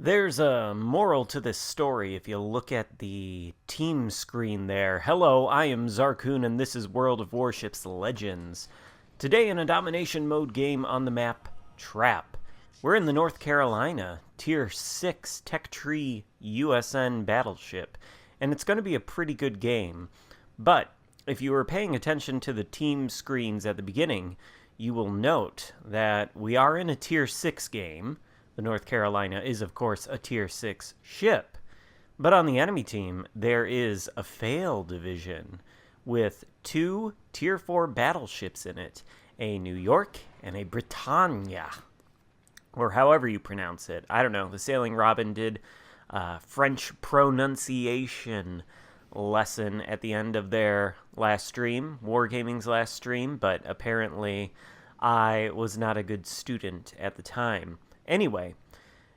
There's a moral to this story if you look at the team screen there. Hello, I am Xarkun and this is World of Warships Legends. Today in a domination mode game on the map, Trap. We're in the North Carolina, Tier 6 Tech Tree USN battleship, and it's going to be a pretty good game. But if you were paying attention to the team screens at the beginning, you will note that we are in a Tier 6 game. The North Carolina is, of course, a Tier 6 ship. But on the enemy team, there is a fail division with two Tier 4 battleships in it, a New York and a Britannia, or however you pronounce it. I don't know. The Sailing Robin did a French pronunciation lesson at the end of their last stream, Wargaming's last stream, but apparently I was not a good student at the time. Anyway,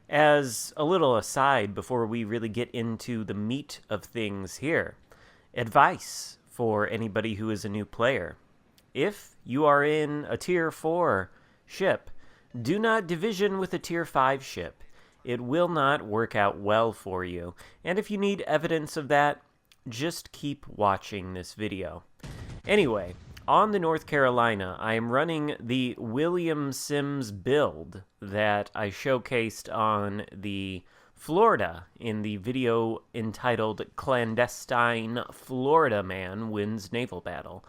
as a little aside before we really get into the meat of things here, advice for anybody who is a new player. If you are in a Tier 4 ship, do not division with a Tier 5 ship. It will not work out well for you. And if you need evidence of that, just keep watching this video. Anyway, on the North Carolina, I am running the William Sims build that I showcased on the Florida in the video entitled Clandestine Florida Man Wins Naval Battle.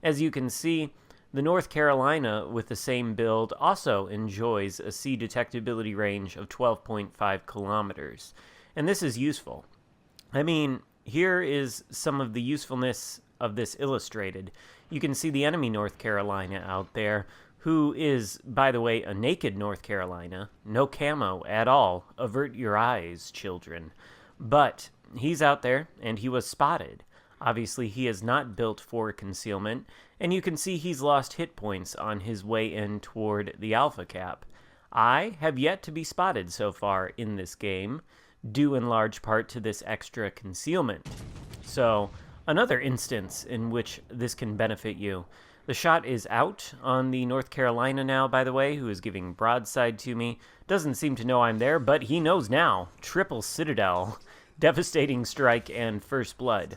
As you can see, the North Carolina with the same build also enjoys a sea detectability range of 12.5 kilometers. And this is useful. I mean, here is some of the usefulness of this illustrated. You can see the enemy North Carolina out there, who is, by the way, a naked North Carolina. No camo at all. Avert your eyes, children. But he's out there, and he was spotted. Obviously, he is not built for concealment, and you can see he's lost hit points on his way in toward the Alpha Cap. I have yet to be spotted so far in this game, due in large part to this extra concealment. So, another instance in which this can benefit you. The shot is out on the North Carolina now, by the way, who is giving broadside to me. Doesn't seem to know I'm there, but he knows now. Triple Citadel, devastating strike, and first blood.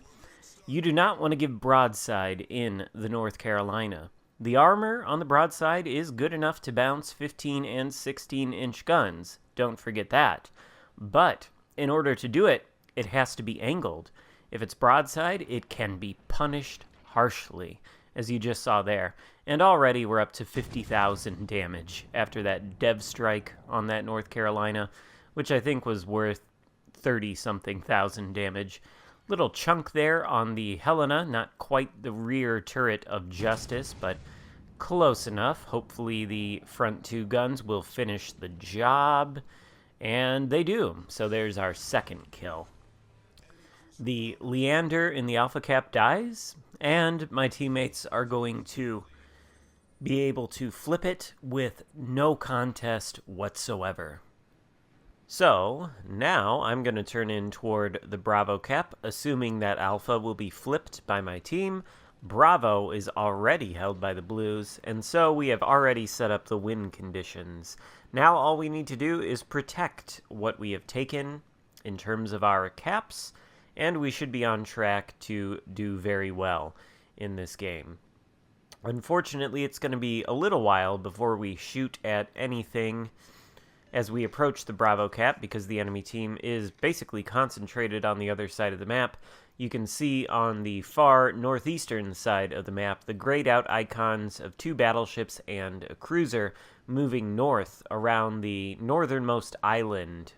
You do not want to give broadside in the North Carolina. The armor on the broadside is good enough to bounce 15 and 16-inch guns. Don't forget that. But in order to do it, it has to be angled. If it's broadside, it can be punished harshly, as you just saw there. And already we're up to 50,000 damage after that dev strike on that North Carolina, which I think was worth 30-something thousand damage. Little chunk there on the Helena, not quite the rear turret of Justice, but close enough. Hopefully the front two guns will finish the job, and they do. So there's our second kill. The Leander in the Alpha Cap dies, and my teammates are going to be able to flip it with no contest whatsoever. So, now I'm going to turn in toward the Bravo Cap, assuming that Alpha will be flipped by my team. Bravo is already held by the Blues, and so we have already set up the win conditions. Now all we need to do is protect what we have taken in terms of our caps, and we should be on track to do very well in this game. Unfortunately, it's going to be a little while before we shoot at anything as we approach the Bravo Cap, because the enemy team is basically concentrated on the other side of the map. You can see on the far northeastern side of the map the grayed out icons of two battleships and a cruiser moving north around the northernmost island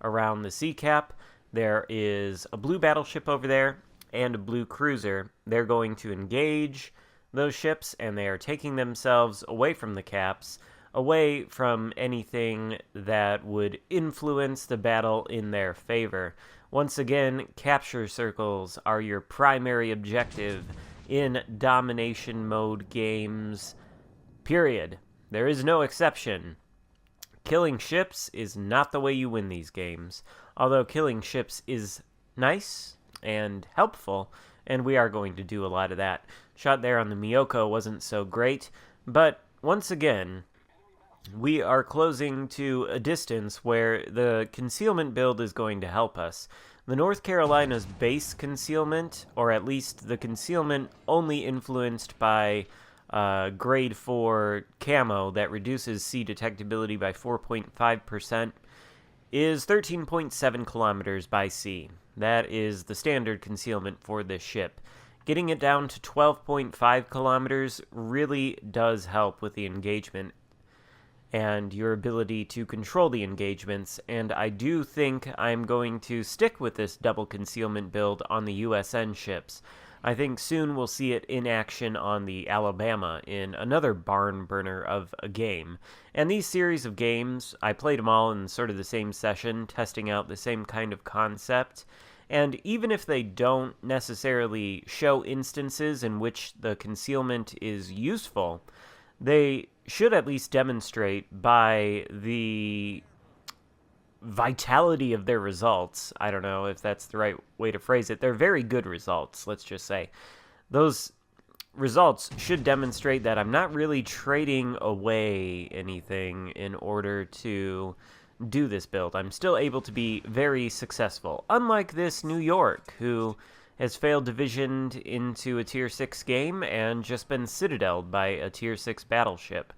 around the sea cap. There is a blue battleship over there and a blue cruiser. They're going to engage those ships, and they are taking themselves away from the caps, away from anything that would influence the battle in their favor. Once again, capture circles are your primary objective in domination mode games, period. There is no exception. Killing ships is not the way you win these games, although killing ships is nice and helpful, and we are going to do a lot of that. Shot there on the Miyoko wasn't so great, but once again, we are closing to a distance where the concealment build is going to help us. The North Carolina's base concealment, or at least the concealment only influenced by grade 4 camo that reduces sea detectability by 4.5%, is 13.7 kilometers by sea. That is the standard concealment for this ship. Getting it down to 12.5 kilometers really does help with the engagement and your ability to control the engagements, and I do think I'm going to stick with this double concealment build on the USN ships. I think soon we'll see it in action on the Alabama in another barn burner of a game. And these series of games, I played them all in sort of the same session, testing out the same kind of concept. And even if they don't necessarily show instances in which the concealment is useful, they should at least demonstrate by the vitality of their results. I don't know if that's the right way to phrase it. They're very good results, let's just say. Those results should demonstrate that I'm not really trading away anything in order to do this build. I'm still able to be very successful. Unlike this New York, who has failed divisioned into a Tier 6 game and just been citadeled by a Tier 6 battleship.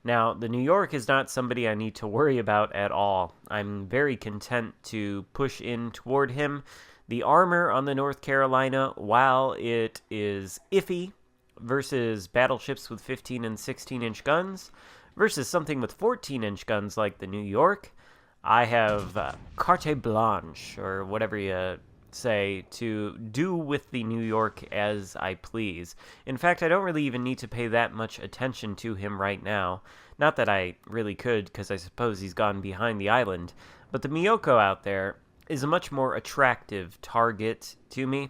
Now, the New York is not somebody I need to worry about at all. I'm very content to push in toward him. The armor on the North Carolina, while it is iffy versus battleships with 15 and 16-inch guns, versus something with 14-inch guns like the New York, I have carte blanche, or whatever you say, to do with the New York as I please. In fact, I don't really even need to pay that much attention to him right now. Not that I really could, because I suppose he's gone behind the island. But the Miyoko out there is a much more attractive target to me.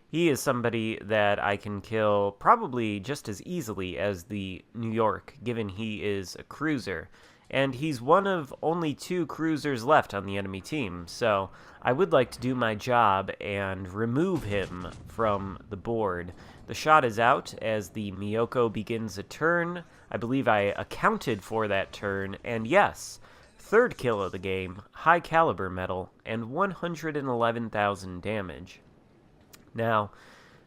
He is somebody that I can kill probably just as easily as the New York, given he is a cruiser. And he's one of only 2 cruisers left on the enemy team, so I would like to do my job and remove him from the board. The shot is out as the Miyoko begins a turn. I believe I accounted for that turn, and yes, 3rd kill of the game, high caliber medal, and 111,000 damage. Now,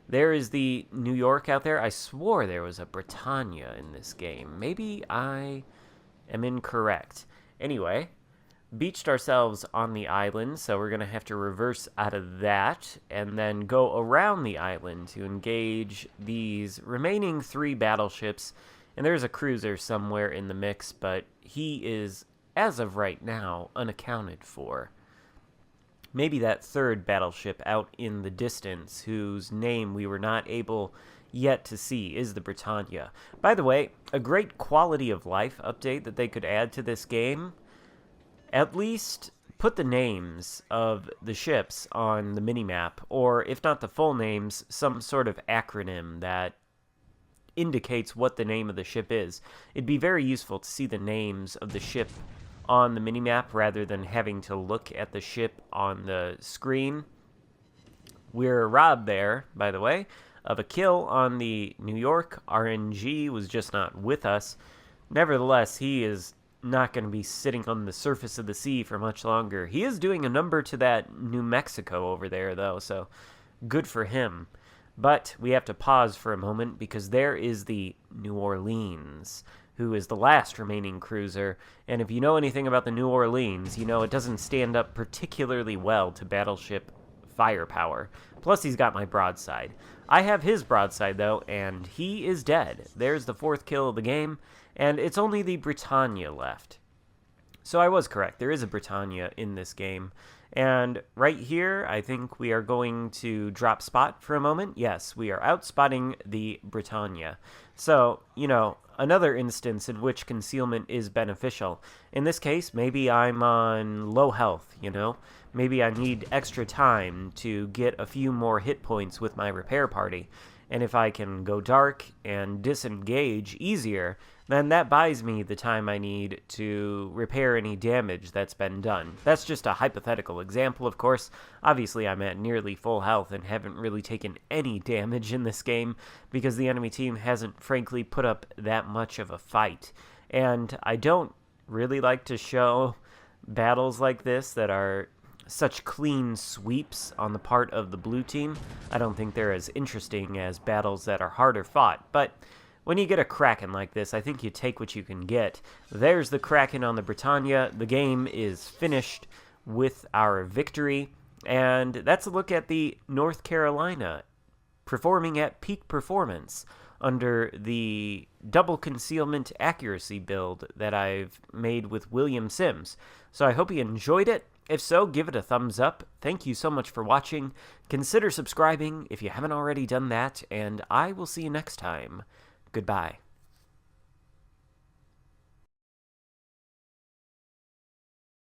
there is the New York out there. I swore there was a Britannia in this game. Maybe I am incorrect. Anyway, beached ourselves on the island, so we're going to have to reverse out of that and then go around the island to engage these remaining 3 battleships. And there's a cruiser somewhere in the mix, but he is, as of right now, unaccounted for. Maybe that 3rd battleship out in the distance, whose name we were not able yet to see, is the Britannia. By the way, a great quality of life update that they could add to this game, at least put the names of the ships on the minimap, or if not the full names, some sort of acronym that indicates what the name of the ship is. It'd be very useful to see the names of the ship on the minimap rather than having to look at the ship on the screen. We're robbed there, by the way, of a kill on the New York. RNG was just not with us. Nevertheless, he is not going to be sitting on the surface of the sea for much longer. He is doing a number to that New Mexico over there, though, so good for him. But we have to pause for a moment because there is the New Orleans, who is the last remaining cruiser, and if you know anything about the New Orleans, you know it doesn't stand up particularly well to battleship firepower. Plus, he's got my broadside. I have his broadside, though, and he is dead. There's the 4th kill of the game, and it's only the Britannia left. So I was correct. There is a Britannia in this game. And right here, I think we are going to drop spot for a moment. Yes, we are outspotting the Britannia. So, you know, another instance in which concealment is beneficial. In this case, maybe I'm on low health, you know? Maybe I need extra time to get a few more hit points with my repair party. And if I can go dark and disengage easier, then that buys me the time I need to repair any damage that's been done. That's just a hypothetical example, of course. Obviously, I'm at nearly full health and haven't really taken any damage in this game because the enemy team hasn't, frankly, put up that much of a fight. And I don't really like to show battles like this that are such clean sweeps on the part of the blue team. I don't think they're as interesting as battles that are harder fought, but when you get a Kraken like this, I think you take what you can get. There's the Kraken on the Britannia. The game is finished with our victory, and that's a look at the North Carolina performing at peak performance under the double concealment accuracy build that I've made with William Sims. So I hope you enjoyed it. If so, give it a thumbs up. Thank you so much for watching. Consider subscribing if you haven't already done that, and I will see you next time. Goodbye.